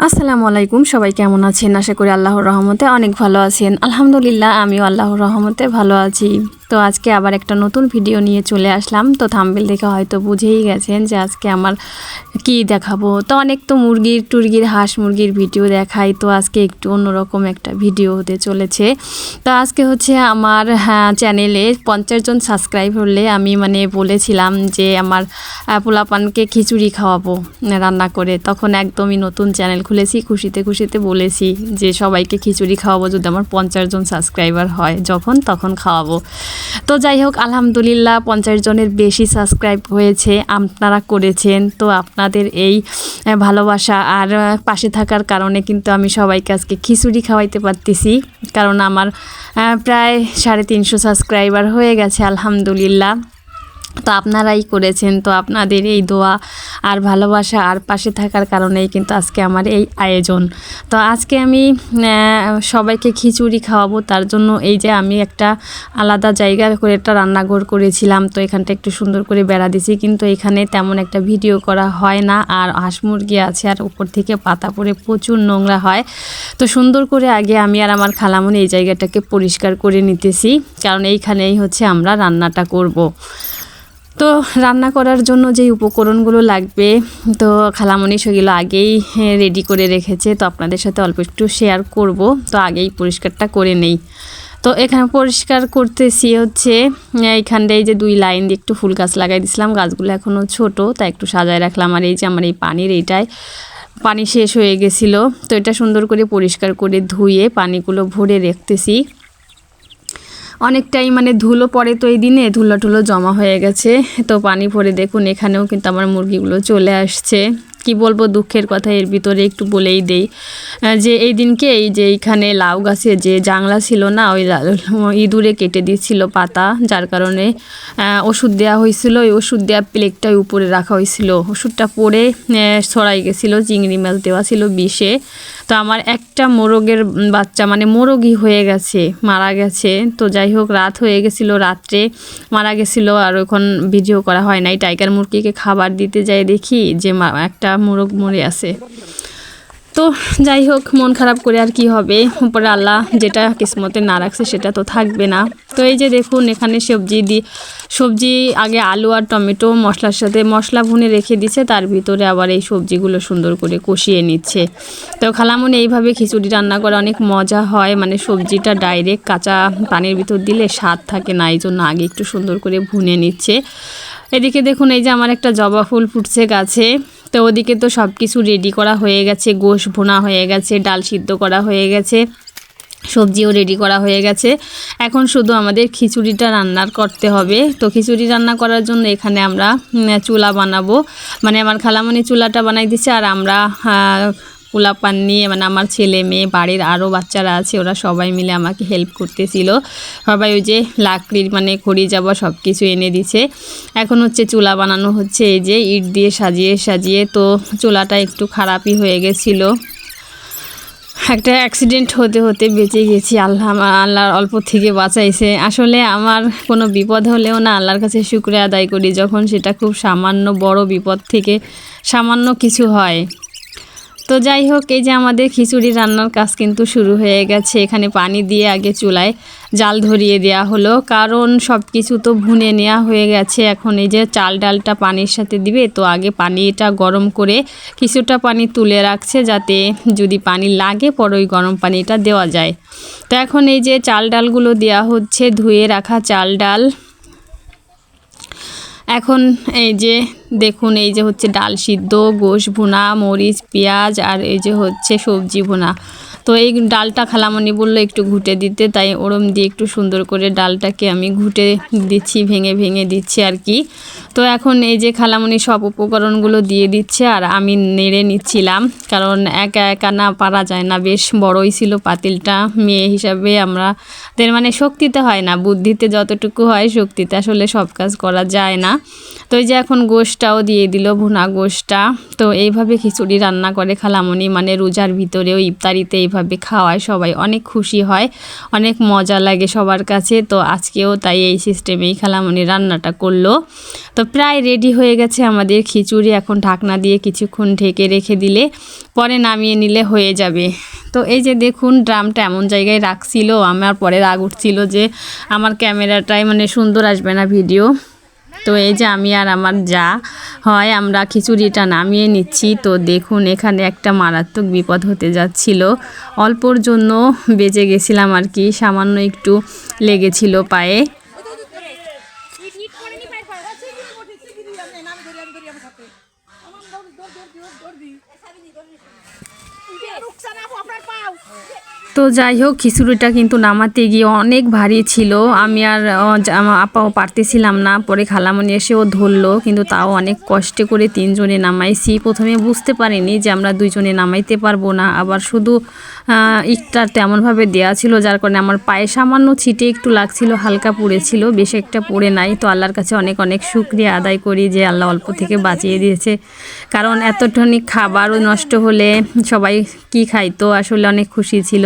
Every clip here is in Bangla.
আসসালামু আলাইকুম, সবাই কেমন আছেন? আশা করি আল্লাহর রহমতে অনেক ভালো আছেন। আলহামদুলিল্লাহ, আমিও আল্লাহর রহমতে ভালো আছি। তো আজকে আবার একটা নতুন ভিডিও নিয়ে চলে আসলাম। তো থাম্বনেল দেখে হয়তো বুঝেই গেছেন যে আজকে আমার কি দেখাবো। তো অনেক তো মুরগির হাঁস মুরগির ভিডিও দেখাই, তো আজকে একটু অন্যরকম একটা ভিডিও হতে চলেছে। তো আজকে হচ্ছে আমার চ্যানেলে 50 জন সাবস্ক্রাইব হলে আমি বলেছিলাম যে আমার পোলাপানকে খিচুড়ি খাওয়াবো রান্না করে। তখন একদমই নতুন চ্যানেল খুলেছি, খুশিতে খুশিতে বলেছি যে সবাইকে খিচুড়ি খাওয়াবো যদি আমার 50 জন সাবস্ক্রাইবার হয়, তখন খাওয়াবো। তো যাই হোক, আলহামদুলিল্লাহ 50 জনের বেশি সাবস্ক্রাইব হয়েছে, আপনারা করেছেন। তো আপনাদের এই ভালোবাসা আর পাশে থাকার কারণে কিন্তু আমি সবাইকে আজকে খিচুড়ি খাওয়াইতে পারতেছি, কারণ আমার প্রায় 350 সাবস্ক্রাইবার হয়ে গেছে আলহামদুলিল্লাহ। তো আপনারাই করেছেন। তো আপনাদের এই দোয়া আর ভালোবাসা আর পাশে থাকার কারণেই কিন্তু আজকে আমার এই আয়োজন। তো আজকে আমি সবাইকে খিচুড়ি খাওয়াবো, তার জন্য এই যে আমি একটা আলাদা জায়গা করে একটা রান্নাঘর করেছিলাম। তো এখানটা একটু সুন্দর করে বেড়া দিছি, কিন্তু এখানে তেমন একটা ভিডিও করা হয় না। আর হাঁস মুরগি আছে, আর উপর থেকে পাতা পড়ে প্রচুর নোংরা হয়। তো সুন্দর করে আগে আমি আর আমার খালামণি এই জায়গাটাকে পরিষ্কার করে নিতেছি, কারণ এইখানেই হচ্ছে আমরা রান্নাটা করব। তো রান্না করার জন্য যেই উপকরণগুলো লাগবে, তো খালামণি সেগুলো আগেই রেডি করে রেখেছে। তো আপনাদের সাথে অল্প একটু শেয়ার করব। তো আগেই পরিষ্কারটা করে নেই। তো এখানে পরিষ্কার করতেছি হচ্ছে এইখানটায় যে 2 লাইন দিয়ে একটু ফুল গাছ লাগাই দিয়েছিলাম, গাছগুলো এখনও ছোট, তাই একটু সাজায় রাখলাম। আর এই যে আমার এই এইটাই পানি শেষ হয়ে গেছিলো, তো এটা সুন্দর করে পরিষ্কার করে ধুয়ে পানিগুলো ভরে রাখতেছি। অনেকটাই ধুলো পড়ে, তো এই দিনে ধুলো জমা হয়ে গেছে। তো পানি ভরে দেখুন এখানেও কিন্তু আমার মুরগিগুলো চলে আসছে। কি বলবো, দুঃখের কথা এর ভিতরে একটু বলেই দেই যে এই দিনকে এই যে এইখানে লাউ গাছে যে জাংলা ছিল না, ওই ইঁদুরে কেটে দিচ্ছিল পাতা, যার কারণে ওষুধ দেওয়া হয়েছিল। ওই ওষুধ দেওয়া প্লেটটাই উপরে রাখা হয়েছিল, ওষুধটা পড়ে ছড়াই গেছিলো, চিংড়ি মাছ দেওয়া ছিল বিষে। তো আমার একটা মোরগের বাচ্চা মোরগই হয়ে গেছে, মারা গেছে। তো যাই হোক, রাত হয়ে গেছিলো, রাত্রে মারা গেছিলো। আর এখন ভিডিও করা হয় নাই। টাইগার মুরগিকে খাবার দিতে যাই দেখি যে একটা মোরগ মরে আছে। তো যাই হোক, মন খারাপ করে আর কি হবে, উপরে আল্লাহ যেটা কিসমতে না রাখছে সেটা তো থাকবে না। তো এই যে দেখুন এখানে সবজি আগে আলু আর টমেটো মশলার সাথে মশলা ভুনে রেখে দিচ্ছে, তার ভিতরে আবার এই সবজিগুলো সুন্দর করে কষিয়ে নিচ্ছে। তো খালামণি এইভাবে খিচুড়ি রান্না করে অনেক মজা হয়, সবজিটা ডাইরেক্ট কাঁচা পানির ভিতর দিলে স্বাদ থাকে না, এই জন্য আগে একটু সুন্দর করে ভুনে নিচ্ছে। এদিকে দেখুন এই যে আমার একটা জবা ফুল ফুটছে গাছে। তো ওদিকে তো সব কিছু রেডি করা হয়ে গেছে, গোশ ভুনা হয়ে গেছে, ডাল সিদ্ধ করা হয়ে গেছে, সবজিও রেডি করা হয়ে গেছে। এখন শুধু আমাদের খিচুড়িটা রান্নার করতে হবে। তো খিচুড়ি রান্না করার জন্য এখানে আমরা চুলা বানাবো, আমার খালামণি চুলাটা বানাই দিচ্ছে, আর আমরা পোলাপান নিয়ে আমার ছেলে মেয়ে বাড়ির আরও বাচ্চারা আছে, ওরা সবাই মিলে আমাকে হেল্প করতেছিল। সবাই ওই যে লাকড়ির খড়ি যাওয়া সব কিছু এনে দিছে। এখন হচ্ছে চুলা বানানো হচ্ছে, এই যে ইট দিয়ে সাজিয়ে। তো চুলাটা একটু খারাপই হয়ে গেছিলো, একটা অ্যাক্সিডেন্ট হতে বেঁচে গেছি। আল্লাহর অল্প থেকে বাঁচাইছে। আসলে আমার কোনো বিপদ হলেও না আল্লাহর কাছে শুকরিয়া আদায় করি, যখন সেটা খুব সামান্য বড় বিপদ থেকে সামান্য কিছু হয়। তো যাই হোক, এই যে আমাদের খিচুড়ি রান্নার কাজ কিন্তু শুরু হয়ে গেছে। এখানে পানি দিয়ে আগে চুলায় জাল ধরিয়ে দেওয়া হলো, কারণ সব কিছু তো ভুনে নেওয়া হয়ে গেছে। এখন এই যে চাল ডালটা পানির সাথে দিবে, তো আগে পানিটা গরম করে কিছুটা পানি তুলে রাখছে, যাতে যদি পানি লাগে পরে ওই গরম পানিটা দেওয়া যায়। তো এখন এই যে চাল ডালগুলো দেওয়া হচ্ছে, ধুয়ে রাখা চাল ডাল। এখন এই যে দেখুন এই যে হচ্ছে ডাল সিদ্ধ, গোশ ভুনা, মরিচ পেঁয়াজ, আর এই যে হচ্ছে সবজি ভুনা। তো এই ডালটা খালামণি বললো একটু ঘুটে দিতে, তাই ওরম দিয়ে একটু সুন্দর করে ডালটাকে আমি ঘুটে দিচ্ছি, ভেঙে দিচ্ছি আর কি। তো এখন এই যে খালামণি সব উপকরণগুলো দিয়ে দিচ্ছে, আর আমি নেড়ে নিচ্ছিলাম, কারণ একা একা না পারা যায় না, বেশ বড়ই ছিল পাতিলটা। মেয়ে হিসাবে আমাদের শক্তিতে হয় না, বুদ্ধিতে যতটুকু হয়, শক্তিতে আসলে সব কাজ করা যায় না। তো এই যে এখন গোশটাও দিয়ে দিল, ভুনা গোশটা। তো এইভাবে খিচুড়ি রান্না করে খালামণি, রোজার ভিতরেও ইফতারিতে এইভাবে খাওয়ায়, সবাই অনেক খুশি হয়, অনেক মজা লাগে সবার কাছে। তো আজকেও তাই এই সিস্টেমেই খালামণি রান্নাটা করলো। তো তো প্রায় রেডি হয়ে গেছে আমাদের খিচুড়ি। এখন ঢাকনা দিয়ে কিছুক্ষণ ঢেকে রেখে দিলে পরে নামিয়ে নিলে হয়ে যাবে। তো এই যে দেখুন ড্রামটা এমন জায়গায় রাখছিল, আমার পরে রাগ উঠছিল যে আমার ক্যামেরাটাই মানে সুন্দর আসবে না ভিডিও। তো এই যে আমি আর আমার যা হয় আমরা খিচুড়িটা নামিয়ে নিচ্ছি। তো দেখুন এখানে একটা মারাত্মক বিপদ হতে যাচ্ছিল, অল্পর জন্য বেঁচে গেছিলাম আর কি, সামান্য একটু লেগেছিল পায়ে। তো যাই হোক খিচুড়িটা কিন্তু নামাতে গিয়ে অনেক ভারী ছিল, আমি আর আপাও পারতেছিলাম না। পরে খালামণি এসেও ধরলো, কিন্তু তাও অনেক কষ্টে করে 3 জনে নামাইছি। প্রথমে বুঝতে পারিনি যে আমরা 2 জনে নামাইতে পারবো না, আবার শুধু ইটটা তেমনভাবে দেওয়া ছিল যার কারণে আমার পায়ে সামান্য ছিটে একটু লাগছিল, হালকা পুড়েছিল, বেশ একটা পড়ে নাই। তো আল্লাহর কাছে অনেক অনেক শুকরিয়া আদায় করি যে আল্লাহ অল্প থেকে বাঁচিয়ে দিয়েছে, কারণ এতটুকু খাবারও নষ্ট হলে সবাই কি খাইতো, আসলে অনেক খুশি ছিল।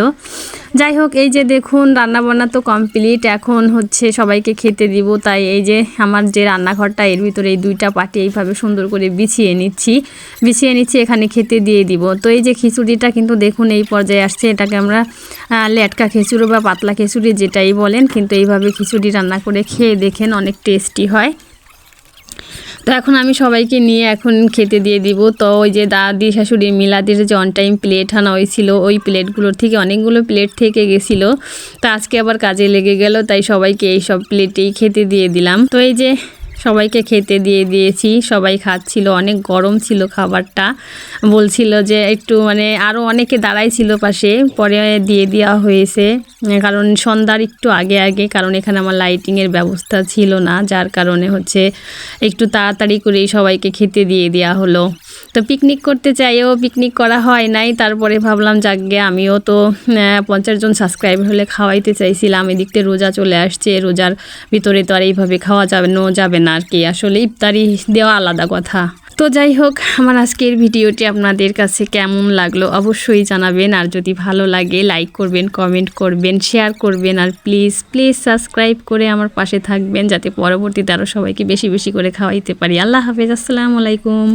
যাই হোক এই যে দেখুন রান্নাবান্না তো কমপ্লিট, এখন হচ্ছে সবাইকে খেতে দিব। তাই এই যে আমার যে রান্নাঘরটা এর ভিতরে এই 2টা পাটি এইভাবে সুন্দর করে বিছিয়ে নিচ্ছি, এখানে খেতে দিয়ে দিব। তো এই যে খিচুড়িটা কিন্তু দেখুন এই পর্যায়ে আসছে, এটাকে আমরা লেটকা খিচুড়ি বা পাতলা খিচুড়ি যেটাই বলেন, কিন্তু এইভাবে খিচুড়ি রান্না করে খেয়ে দেখেন, অনেক টেস্টি হয়। তো এখন আমি সবাইকে নিয়ে এখন খেতে দিয়ে দিব। তো ওই যে দাদি শাশুড়ি মিলাদের যে অন টাইম প্লেট আনা হয়েছিল, ওই প্লেটগুলোর থেকে অনেকগুলো প্লেট থেকে গেছিলো। তো আজকে আবার কাজে লেগে গেল, তাই সবাইকে এই সব প্লেটেই খেতে দিয়ে দিলাম। তো এই যে সবাইকে খেতে দিয়ে দিয়েছি, সবাই খাচ্ছিল, অনেক গরম ছিল খাবারটা, বলছিল যে একটু মানে আরও অনেকে দাঁড়াইছিল পাশে, পরে দিয়ে দেওয়া হয়েছে, কারণ সন্ধ্যার একটু আগে আগে, কারণ এখানে আমার লাইটিংয়ের ব্যবস্থা ছিল না, যার কারণে হচ্ছে একটু তাড়াতাড়ি করেই সবাইকে খেতে দিয়ে দেওয়া হলো। তো পিকনিক করতে চাইও পিকনিক করা হয় নাই, তারপরে ভাবলাম যাকগে আমিও তো 50 জন সাবস্ক্রাইবার হলে খাওয়াইতে চাইছিলাম। এদিকতে রোজা চলে আসছে, রোজার ভিতরে তো আর এইভাবে খাওয়া যাবে না আর কি, আসলে ইফতারি দেওয়া আলাদা কথা। তো যাই হোক আমার আজকের ভিডিওটি আপনাদের কাছে কেমন লাগলো অবশ্যই জানাবেন, আর যদি ভালো লাগে লাইক করবেন, কমেন্ট করবেন, শেয়ার করবেন, আর প্লিজ সাবস্ক্রাইব করে আমার পাশে থাকবেন, যাতে পরবর্তীতে আরও সবাইকে বেশি বেশি করে খাওয়াইতে পারি। আল্লাহ হাফেজ, আসসালামু আলাইকুম।